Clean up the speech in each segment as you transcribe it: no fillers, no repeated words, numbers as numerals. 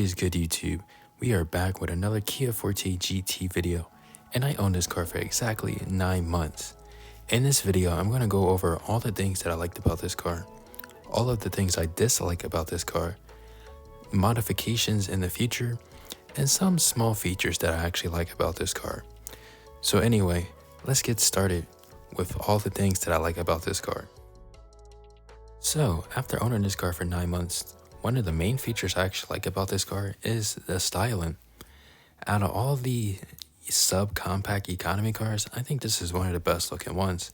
is good, YouTube? We are back with another Kia Forte GT video, and I own this car for exactly 9 months. In this video, I'm going to go over all the things that I liked about this car, all of the things I dislike about this car, modifications in the future, and some small features that I actually like about this car. So anyway, let's get started with all the things that I like about this car. So after owning this car for 9 months, one of the main features I actually like about this car is the styling. Out of all the subcompact economy cars, I think this is one of the best looking ones.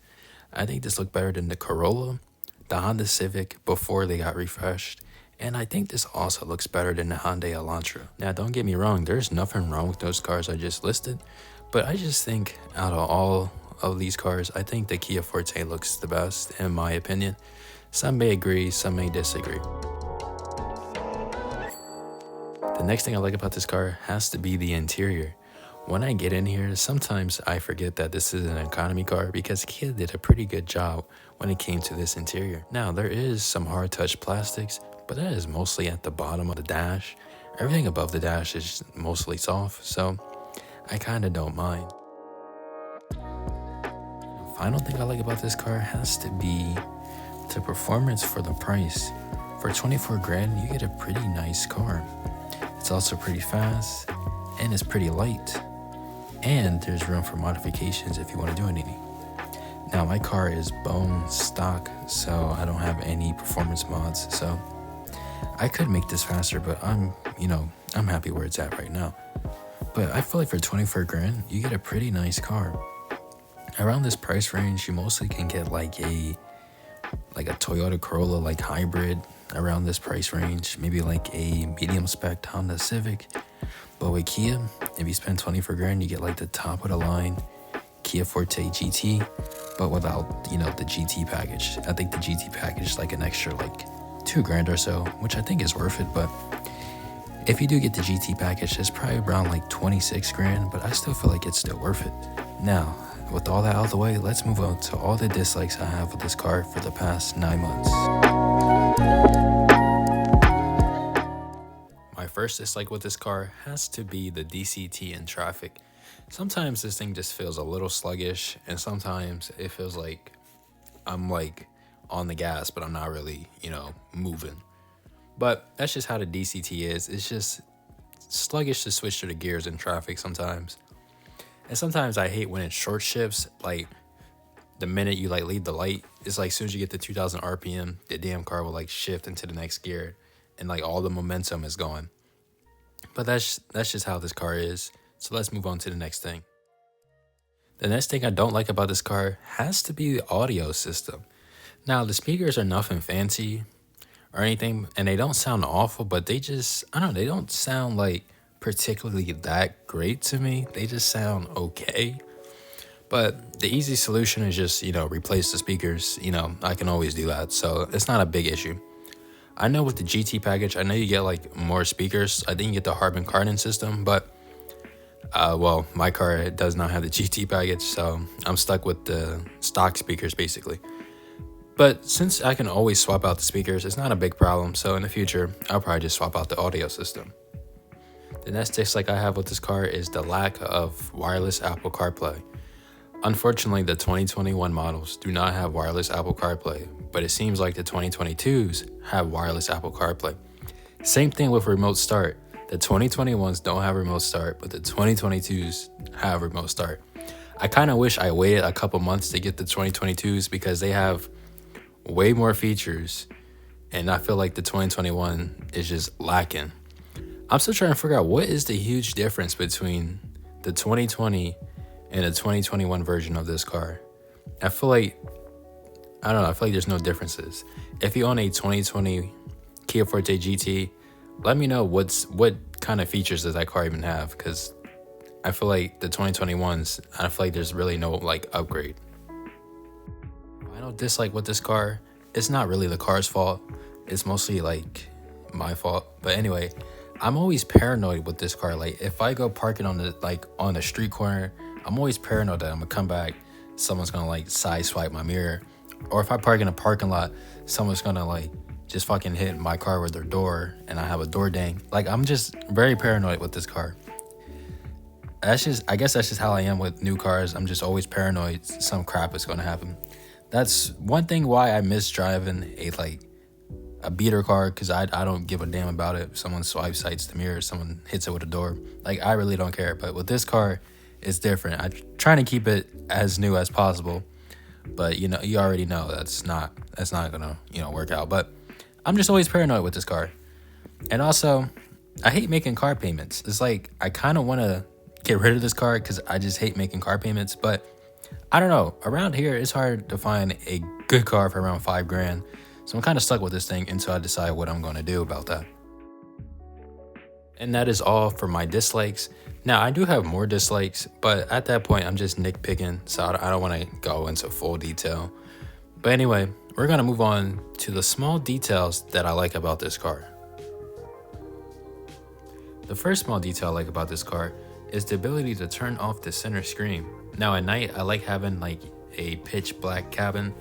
I think this looked better than the Corolla, the Honda Civic before they got refreshed, and I think this also looks better than the Hyundai Elantra. Now don't get me wrong, there's nothing wrong with those cars I just listed, but I just think out of all of these cars, I think the Kia Forte looks the best in my opinion. Some may agree, some may disagree. The next thing I like about this car has to be the interior. When I get in here, sometimes I forget that this is an economy car because Kia did a pretty good job when it came to this interior. Now, there is some hard touch plastics, but that is mostly at the bottom of the dash. Everything above the dash is mostly soft, so I kind of don't mind. The final thing I like about this car has to be the performance for the price. For 24 grand, you get a pretty nice car. It's also pretty fast, and it's pretty light, and there's room for modifications if you want to do anything. Now my car is bone stock, so I don't have any performance mods, so I could make this faster, but I'm happy where it's at right now. But I feel like for 24 grand, you get a pretty nice car. Around this price range, you mostly can get like a Toyota Corolla like hybrid around this price range, maybe like a medium spec Honda Civic. But with Kia, if you spend 24 grand, you get like the top of the line Kia Forte GT, but without the GT package. I think the GT package is like an extra like 2 grand or so, which I think is worth it. But if you do get the GT package, it's probably around like 26 grand, but I still feel like it's still worth it. Now, with all that out of the way, let's move on to all the dislikes I have with this car for the past 9 months. My first dislike with this car has to be the DCT in traffic. Sometimes this thing just feels a little sluggish, and sometimes it feels like I'm like on the gas, but I'm not really, moving. But that's just how the DCT is. It's just sluggish to switch to the gears in traffic sometimes. And sometimes I hate when it short shifts, like the minute you leave the light, it's like as soon as you get to 2000 RPM, the damn car will shift into the next gear and all the momentum is gone. But that's just how this car is. So let's move on to the next thing. The next thing I don't like about this car has to be the audio system. Now the speakers are nothing fancy or anything, and they don't sound awful, but they just, they don't sound like particularly that great to me. They just sound okay. But the easy solution is just, replace the speakers. I can always do that, so it's not a big issue. I know with the GT package, I know you get more speakers. I think you get the Harbin Kardon system, but well, my car does not have the GT package, so I'm stuck with the stock speakers basically. But since I can always swap out the speakers, it's not a big problem. So in the future, I'll probably just swap out the audio system. The next dislike I have with this car is the lack of wireless Apple CarPlay. Unfortunately, the 2021 models do not have wireless Apple CarPlay, but it seems like the 2022s have wireless Apple CarPlay. Same thing with remote start. The 2021s don't have remote start, but the 2022s have remote start. I kind of wish I waited a couple months to get the 2022s because they have way more features, and I feel like the 2021 is just lacking. I'm still trying to figure out what is the huge difference between the 2020 and the 2021 version of this car. I feel like there's no differences. If you own a 2020 Kia Forte GT, let me know what kind of features does that car even have, because I feel like the 2021s, I feel like there's really no upgrade. Final dislike with this car, it's not really the car's fault. It's mostly my fault. But anyway, I'm always paranoid with this car. If I go parking on the street corner, I'm always paranoid that I'm gonna come back, someone's gonna side swipe my mirror, or if I park in a parking lot, someone's gonna just fucking hit my car with their door and I have a door ding. Like, I'm just very paranoid with this car. I guess that's just how I am with new cars. I'm just always paranoid some crap is gonna happen. That's one thing why I miss driving a beater car, because I don't give a damn about it. If someone swipes sights the mirror, someone hits it with a door. Like, I really don't care. But with this car, it's different. I'm trying to keep it as new as possible. But you already know that's not gonna work out. But I'm just always paranoid with this car. And also, I hate making car payments. It's like I kind of want to get rid of this car because I just hate making car payments. But I don't know, around here it's hard to find a good car for around $5,000. So I'm kind of stuck with this thing until I decide what I'm going to do about that. And that is all for my dislikes. Now, I do have more dislikes, but at that point I'm just nitpicking, so I don't want to go into full detail. But anyway, we're going to move on to the small details that I like about this car. The first small detail I like about this car is the ability to turn off the center screen. Now at night, I like having like a pitch black cabin,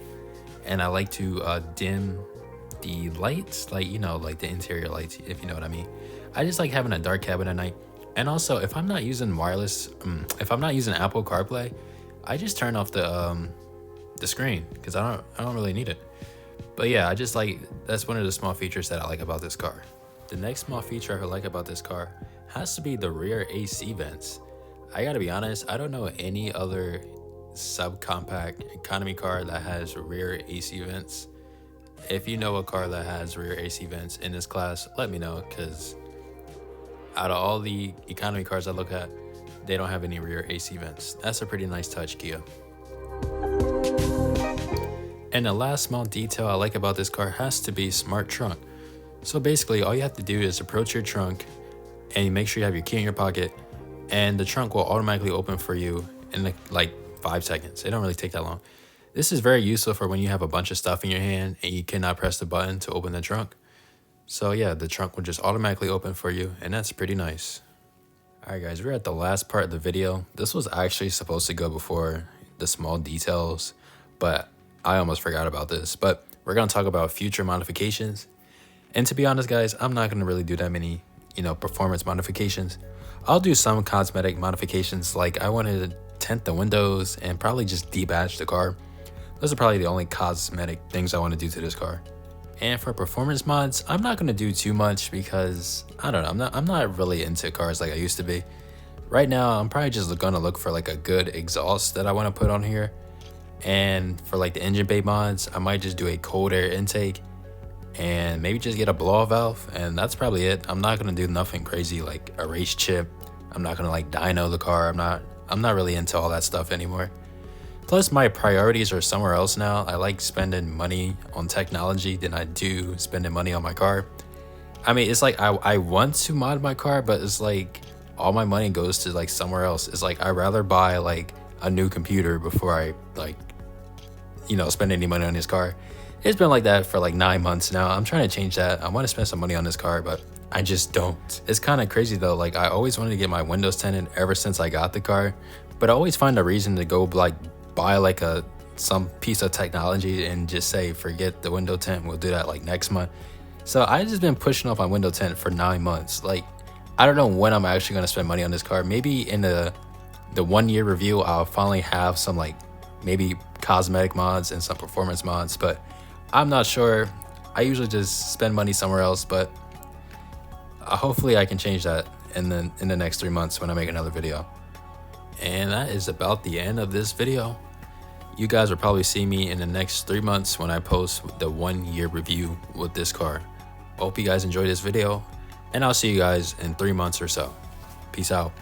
and I like to dim the lights, like the interior lights, if you know what I mean. I just like having a dark cabin at night. And also, if I'm not using if I'm not using Apple CarPlay, I just turn off the screen because I don't really need it. But yeah, I just that's one of the small features that I like about this car. The next small feature I like about this car has to be the rear AC vents. I gotta be honest, I don't know any other subcompact economy car that has rear AC vents. If you know a car that has rear AC vents in this class, let me know, because out of all the economy cars I look at, they don't have any rear AC vents. That's a pretty nice touch, Kia. And the last small detail I like about this car has to be smart trunk. So basically, all you have to do is approach your trunk and you make sure you have your key in your pocket, and the trunk will automatically open for you in like 5 seconds. It don't really take that long. This is very useful for when you have a bunch of stuff in your hand and you cannot press the button to open the trunk. So yeah, the trunk will just automatically open for you, and that's pretty nice. Alright guys, we're at the last part of the video. This was actually supposed to go before the small details, but I almost forgot about this. But we're going to talk about future modifications. And to be honest guys, I'm not going to really do that many performance modifications. I'll do some cosmetic modifications, like I wanted to tint the windows and probably just debadge the car. Those are probably the only cosmetic things I want to do to this car. And for performance mods, I'm not going to do too much because I don't know, I'm not really into cars like I used to be. Right now, I'm probably just going to look for like a good exhaust that I want to put on here. And for like the engine bay mods, I might just do a cold air intake and maybe just get a blow-off valve, and that's probably it. I'm not gonna do nothing crazy like a race chip. I'm not gonna like dyno the car. I'm not really into all that stuff anymore. Plus, my priorities are somewhere else now. I like spending money on technology than I do spending money on my car. I mean, it's like I want to mod my car, but it's like all my money goes to like somewhere else. It's like I'd rather buy like a new computer before I spend any money on this car. It's been like that for like 9 months now. I'm trying to change that. I want to spend some money on this car, but I just don't. It's kind of crazy though. Like, I always wanted to get my windows tinted ever since I got the car, but I always find a reason to go like buy like some piece of technology and just say, forget the window tint, we'll do that like next month. So I just been pushing off my window tint for 9 months. Like, I don't know when I'm actually going to spend money on this car. Maybe in the 1 year review, I'll finally have some like maybe cosmetic mods and some performance mods, but I'm not sure. I usually just spend money somewhere else, but hopefully I can change that in the next 3 months when I make another video. And that is about the end of this video. You guys will probably see me in the next 3 months when I post the 1 year review with this car. Hope you guys enjoyed this video, and I'll see you guys in 3 months or so. Peace out.